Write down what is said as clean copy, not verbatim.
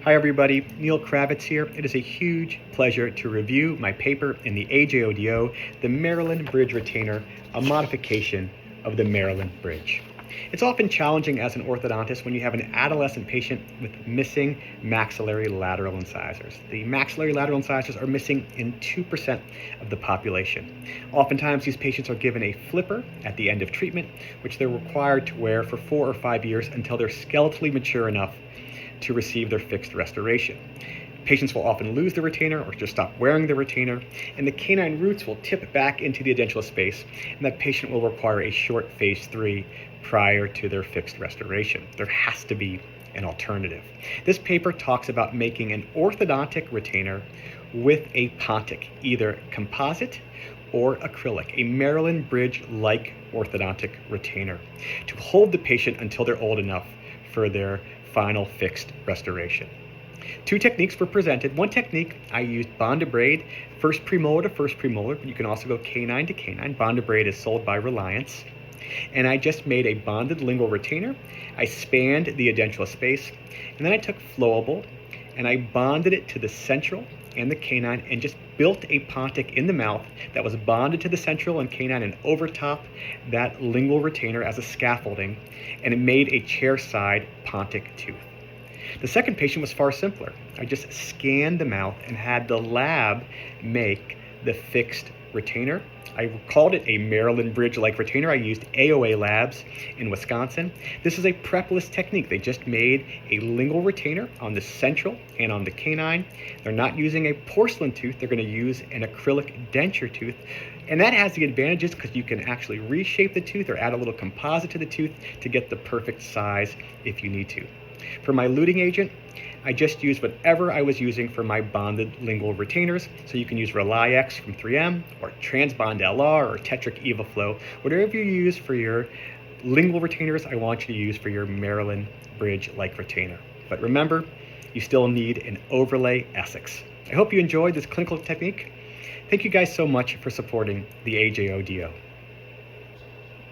Hi everybody, Neal Kravitz here. It is a huge pleasure to review my paper in the AJODO, the Maryland Bridge Retainer, a modification of the Maryland Bridge. It's often challenging as an orthodontist when you have an adolescent patient with missing maxillary lateral incisors. The maxillary lateral incisors are missing in 2% of the population. Oftentimes these patients are given a flipper at the end of treatment, which they're required to wear for 4 or 5 years until they're skeletally mature enough to receive their fixed restoration. Patients will often lose the retainer or just stop wearing the retainer, and the canine roots will tip back into the edentulous space, and that patient will require a short phase 3 prior to their fixed restoration. There has to be an alternative. This paper talks about making an orthodontic retainer with a pontic, either composite or acrylic, a Maryland Bridge-like orthodontic retainer, to hold the patient until they're old enough for their final fixed restoration. 2 techniques were presented. One technique, I used bond to braid, first premolar to first premolar, but you can also go canine to canine. Bond to braid is sold by Reliance. And I just made a bonded lingual retainer. I spanned the edentulous space, and then I took flowable and I bonded it to the central and the canine and just built a pontic in the mouth that was bonded to the central and canine and overtop that lingual retainer as a scaffolding, and it made a chair-side pontic tooth. The second patient was far simpler. I just scanned the mouth and had the lab make the fixed retainer. I called it a Maryland Bridge-like retainer. I used AOA Labs in Wisconsin. This is a prepless technique. They just made a lingual retainer on the central and on the canine. They're not using a porcelain tooth. They're going to use an acrylic denture tooth. And that has the advantages because you can actually reshape the tooth or add a little composite to the tooth to get the perfect size if you need to. For my luting agent, I just used whatever I was using for my bonded lingual retainers. So you can use Rely-X from 3M or Transbond LR or Tetric EvaFlow. Whatever you use for your lingual retainers, I want you to use for your Maryland Bridge-like retainer. But remember, you still need an overlay Essex. I hope you enjoyed this clinical technique. Thank you guys so much for supporting the AJODO.